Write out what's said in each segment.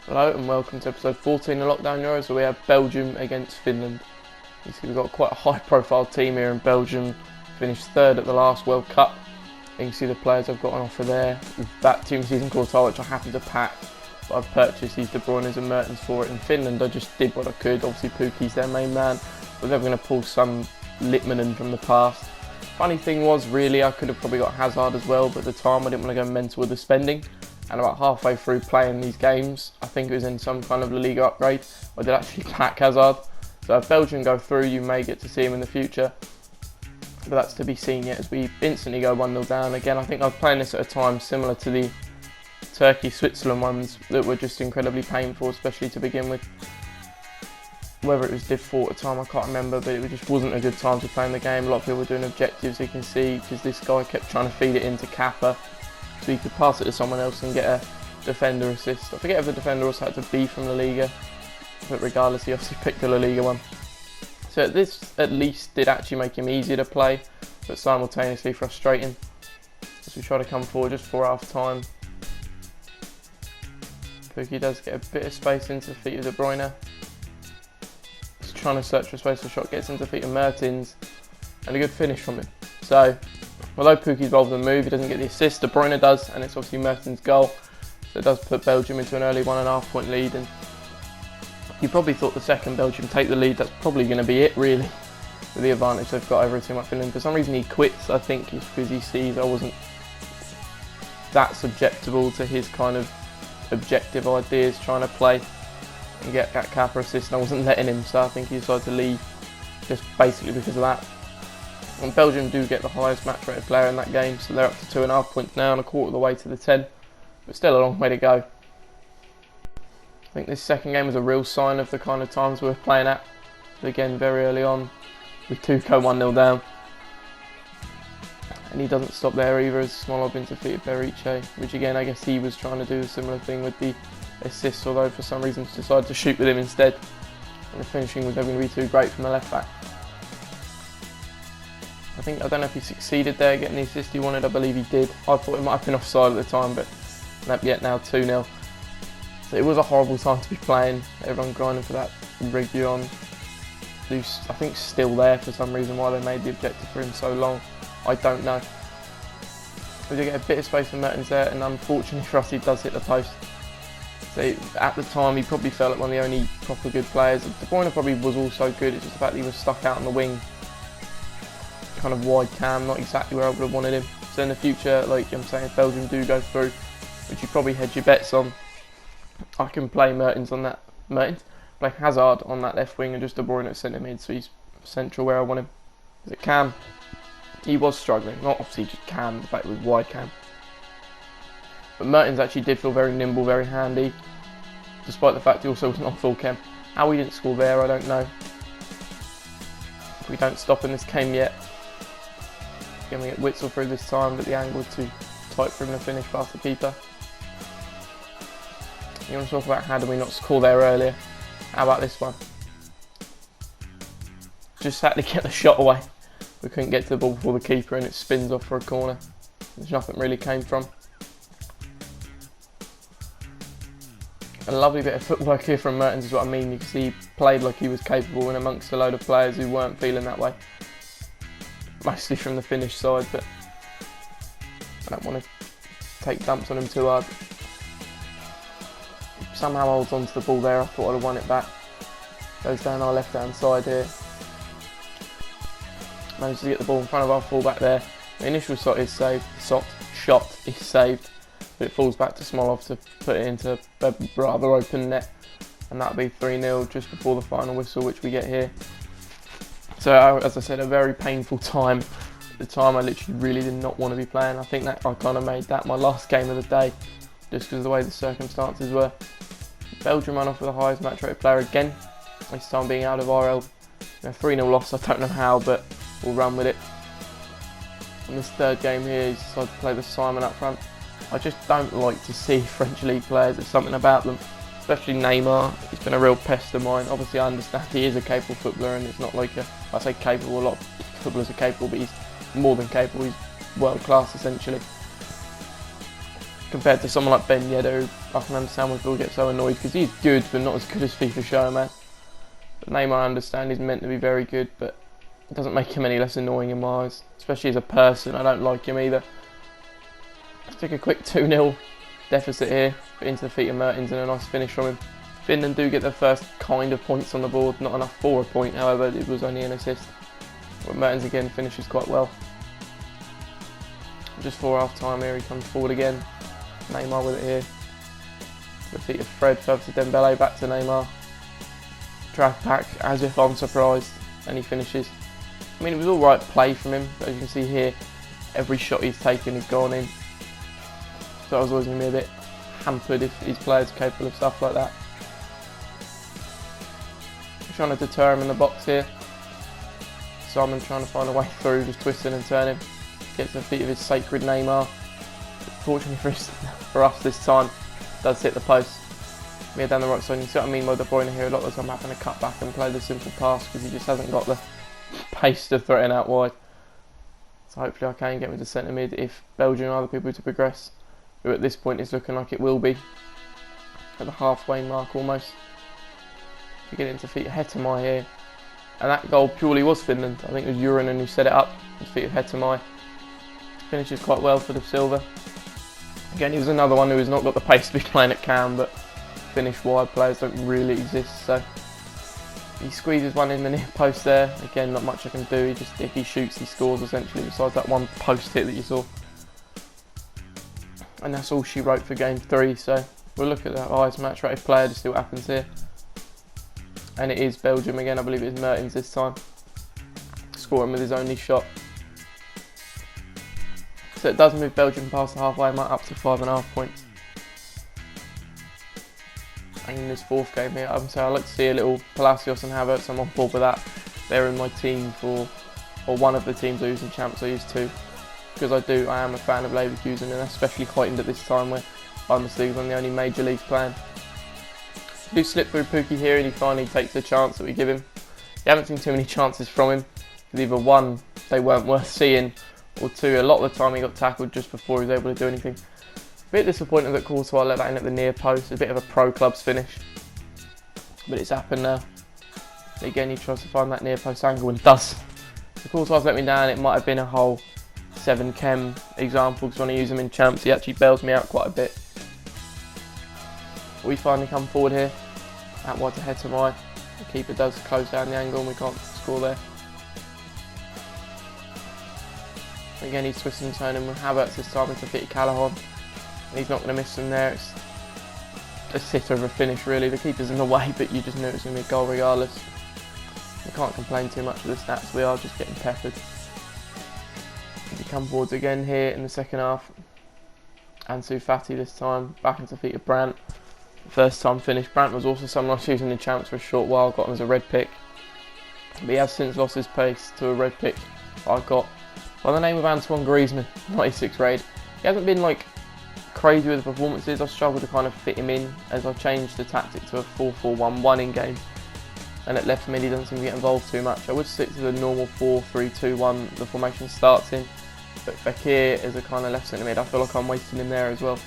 Hello and welcome to episode 14 of Lockdown Euros, where we have Belgium against Finland. You see we've got quite a high profile team here in Belgium, finished third at the last World Cup. You can see the players I've got on offer there. With that team season quartile which I happened to pack, but I've purchased these De Bruynes and Mertens for it. In Finland I just did what I could, obviously Pukki's their main man, but they're going to pull some Litmanen from the past. Funny thing was, really, I could have probably got Hazard as well, but at the time I didn't want to go mental with the spending. And about halfway through playing these games, I think it was in some kind of La Liga upgrade, I did actually pack Hazard. So if Belgium go through, you may get to see him in the future. But that's to be seen yet, as we instantly go 1-0 down. Again, I think I was playing this at a time similar to the Turkey-Switzerland ones that were just incredibly painful, especially to begin with. Whether it was Div 4 at the time, I can't remember, but it just wasn't a good time to play in the game. A lot of people were doing objectives, you can see, because this guy kept trying to feed it into Kappa, so you could pass it to someone else and get a defender assist. I forget if the defender also had to be from La Liga, but regardless, he obviously picked the La Liga one. So this at least did actually make him easier to play, but simultaneously frustrating, as we try to come forward just before half time. Pukki does get a bit of space into the feet of De Bruyne. He's trying to search for space for shot, gets into the feet of Mertens, and a good finish from him. So, although Pukki's involved in the move, he doesn't get the assist, De Bruyne does, and it's obviously Mertens' goal. So it does put Belgium into an early 1.5 point lead, and you probably thought the second Belgium take the lead, that's probably going to be it really, with the advantage they've got over a team like Finland. For some reason he quits, I think it's because he sees I wasn't that susceptible to his kind of objective ideas, trying to play and get that Kappa assist, and I wasn't letting him, so I think he decided to leave just basically because of that. And Belgium do get the highest match rated player in that game, so they're up to 2.5 points now and a quarter of the way to the 10, but still a long way to go. I think this second game was a real sign of the kind of times we're playing at. But again, very early on, we do go 1-0 down. And he doesn't stop there either, as Smolov interfered Berice, which again, I guess he was trying to do a similar thing with the assist, although for some reason decided to shoot with him instead. And the finishing was never going to be too great from the left back. I don't know if he succeeded there getting the assist he wanted. I believe he did. I thought it might have been offside at the time, but yet now 2-0. So it was a horrible time to be playing. Everyone grinding for that Region, who's I think still there for some reason. Why they made the objective for him so long, I don't know. We do get a bit of space for Mertens there, and unfortunately for us, he does hit the post. So at the time, he probably felt like one of the only proper good players. De Bruyne probably was also good. It's just the fact that he was stuck out on the wing, kind of wide cam, not exactly where I would have wanted him. So in the future, like I'm saying, if Belgium do go through, which you probably hedge your bets on, I can play play Hazard on that left wing and just De Bruyne at centre mid, so he's central where I want him. Because at cam, he was struggling, not obviously just cam, the fact it was wide cam. But Mertens actually did feel very nimble, very handy, despite the fact he also wasn't on full chem. How he didn't score there, I don't know. We don't stop in this game yet. Again, we get Witzel through this time, but the angle was too tight for him to finish past the keeper. You want to talk about how did we not score there earlier? How about this one? Just had to get the shot away. We couldn't get to the ball before the keeper, and it spins off for a corner, which nothing really came from. A lovely bit of footwork here from Mertens is what I mean. You can see he played like he was capable in amongst a load of players who weren't feeling that way. Mostly from the finish side, but I don't want to take dumps on him too hard. Somehow holds onto the ball there. I thought I'd have won it back. Goes down our left hand side here. Manages to get the ball in front of our fullback there. The initial shot is saved. Shot is saved, but it falls back to Smolov to put it into a rather open net, and that'll be 3-0 just before the final whistle, which we get here. So as I said, a very painful time. At the time, I literally really did not want to be playing. I think that I kind of made that my last game of the day, just because of the way the circumstances were. Belgium run off with the highest match rated player again, this time being out of RL. 3-0 loss, I don't know how, but we'll run with it. In this third game here, he's decided to play the Simon up front. I just don't like to see French league players. There's something about them, especially Neymar. He's been a real pest of mine. Obviously I understand he is a capable footballer, and it's not like I say capable, a lot of footballers are capable, but he's more than capable. He's world class essentially. compared to someone like Ben Yedder, who I can understand why people get so annoyed, because he's good, but not as good as FIFA show, man. But Neymar, I understand, he's meant to be very good, but it doesn't make him any less annoying in my eyes, especially as a person. I don't like him either. Let's take a quick 2-0 deficit here, but into the feet of Mertens and a nice finish from him. Finland do get their first kind of points on the board, not enough for a point, however, it was only an assist. But Mertens again finishes quite well. Just for half time here, he comes forward again. Neymar with it here. The feet of Fred, further to Dembele, back to Neymar. Drag back as if I'm surprised, and he finishes. I mean, it was alright play from him, but as you can see here, every shot he's taken has gone in. So I was always going to be a bit hampered if his players are capable of stuff like that. I'm trying to deter him in the box here. Simon trying to find a way through, just twisting and turning. Gets the feet of his sacred Neymar. Fortunately for us this time, does hit the post. We're down the right side. You see what I mean by De Bruyne here. A lot of the time having to cut back and play the simple pass because he just hasn't got the pace to threaten out wide. So hopefully I can get with the centre mid if Belgium or other people to progress. Who at this point is looking like it will be. At the halfway mark almost. We get into feet of Hetemai here. And that goal purely was Finland. I think it was Uranen who set it up. The feet of Hetemai. Finishes quite well for the Silver. Again, he was another one who has not got the pace to be playing at Cam, but Finnish wide players don't really exist, so he squeezes one in the near post there. Again, not much I can do. If he shoots, he scores essentially, besides that one post hit that you saw. And that's all she wrote for game 3, so we'll look at the highest match rated player to see what happens here. And it is Belgium again, I believe it is Mertens this time. Scoring with his only shot. So it does move Belgium past the halfway mark up to 5.5 points. And in this fourth game here, I'd like to see a little Palacios and Havertz. I'm on board with that. They're in my team for, or one of the teams I use in Champs. I use 2 because I am a fan of Leverkusen, and especially heightened at this time where Bundesliga on the only major leagues playing. Do slip through Pukki here, and he finally takes the chance that we give him. You haven't seen too many chances from him. Either 1, they weren't worth seeing, or 2, a lot of the time he got tackled just before he was able to do anything. A bit disappointed that Courtois let that in at the near post, a bit of a pro clubs finish. But it's happened now. Again, he tries to find that near post angle and does. So Courtois let me down. It might have been a whole 7 chem example because when I use him in Champs, he actually bails me out quite a bit. We finally come forward here. Out wide to Hetemai. The keeper does close down the angle and we can't score there. Again, he's twisting and turning with Havertz this time into Fitty Callahan. And he's not going to miss them there. It's a sitter of a finish really. The keeper's in the way, but you just knew it was going to be a goal regardless. We can't complain too much of the stats. We are just getting peppered. We come forwards again here in the second half. Ansu Fati this time, back into feet of Brandt. First time finish. Brandt was also someone I was using in Champs for a short while, got him as a red pick. But he has since lost his pace to a red pick I got by the name of Antoine Griezmann, 96 raid. He hasn't been like crazy with the performances. I struggled to kind of fit him in as I changed the tactic to a 4-4-1-1 in game. And at left mid he doesn't seem to get involved too much. I would stick to the normal 4-3-2-1 the formation starts in. But Fekir is a kind of left centre mid. I feel like I'm wasting him there as well.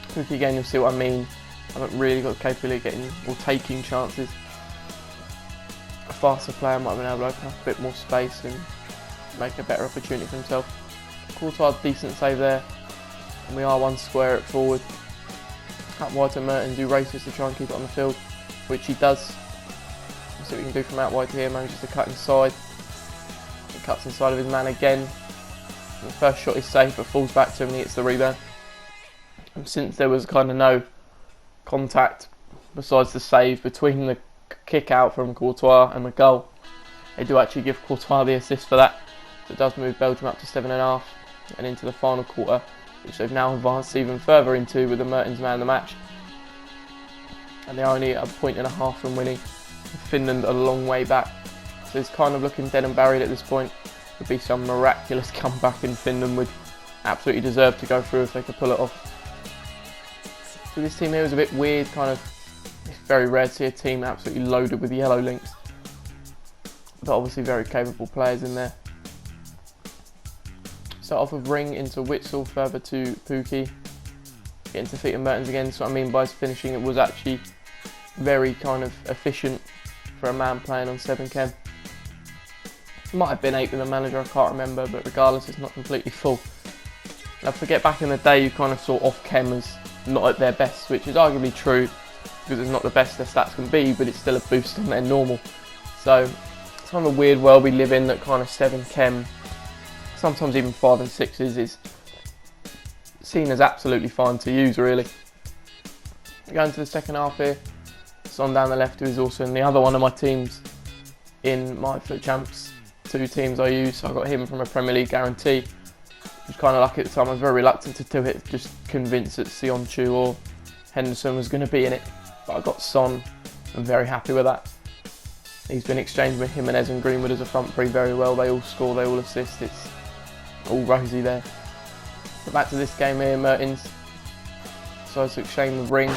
Quickly again, you'll see what I mean. I haven't really got the capability of getting or taking chances. A faster player might have been able to open up a bit more space and make a better opportunity for himself. Courtois, decent save there. And we are one square at forward. Out wide to Mertens, who races to try and keep it on the field, which he does. Let's see what we can do from out wide to here. Manages to cut inside. He cuts inside of his man again. The first shot is safe, but falls back to him and he gets the rebound. And since there was kind of no contact besides the save between the kick out from Courtois and the goal, they do actually give Courtois the assist for that. So it does move Belgium up to 7.5 and into the final quarter, which they've now advanced even further into with the Mertens man of the match. And they're only a 1.5 from winning. Finland a long way back. So it's kind of looking dead and buried at this point. Would be some miraculous comeback in Finland would absolutely deserve to go through if they could pull it off. So this team here is a bit weird, kind of. It's very rare to see a team absolutely loaded with yellow links. But obviously very capable players in there. Start off with Ring into Witsel, further to Pukki, getting to feet of Mertens again. So what I mean by his finishing, it was actually very kind of efficient for a man playing on 7 chem. Might have been 8 with a manager, I can't remember, but regardless, it's not completely full. Now, forget back in the day, you kind of saw off chem as not at their best, which is arguably true because it's not the best their stats can be, but it's still a boost on their normal. So it's kind of a weird world we live in, that kind of 7 chem, sometimes even 5 and 6s, is seen as absolutely fine to use, really. Going to the second half here, Son down the left, who is also in the other one of my teams in my Foot Champs 2 teams I use. So I got him from a Premier League guarantee. I was kind of lucky at the time. I was very reluctant to do it, just convinced that Sionchu or Henderson was going to be in it. But I got Son. I'm very happy with that. He's been exchanged with Jimenez and Greenwood as a front three very well. They all score, they all assist. It's all rosy there. But back to this game here, Mertens decides to exchange with Ring.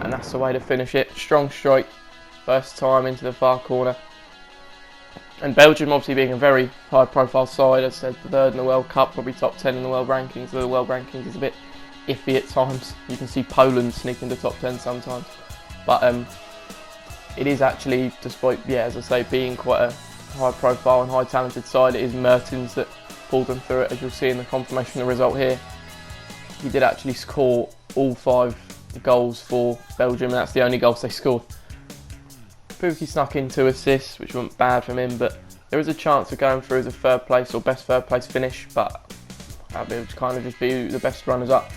And that's the way to finish it. Strong strike. First time into the far corner. And Belgium, obviously being a very high profile side, as I said, 3rd in the World Cup, probably top 10 in the world rankings. The world rankings is a bit iffy at times. You can see Poland sneak into top 10 sometimes. But it is actually, despite, as I say, being quite a high profile and high talented side, it is Mertens that pulled them through it, as you'll see in the confirmation of the result here. He did actually score all 5 goals for Belgium, and that's the only goals they scored. Pukki snuck in 2 assists, which weren't bad from him, but there is a chance of going through as a 3rd place or best 3rd place finish, but that would kind of just be the best runners up,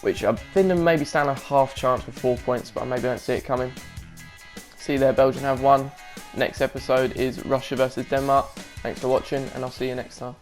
which I think maybe stand a half chance with 4 points, but I maybe don't see it coming. See there, Belgium have won. Next episode is Russia versus Denmark. Thanks for watching, and I'll see you next time.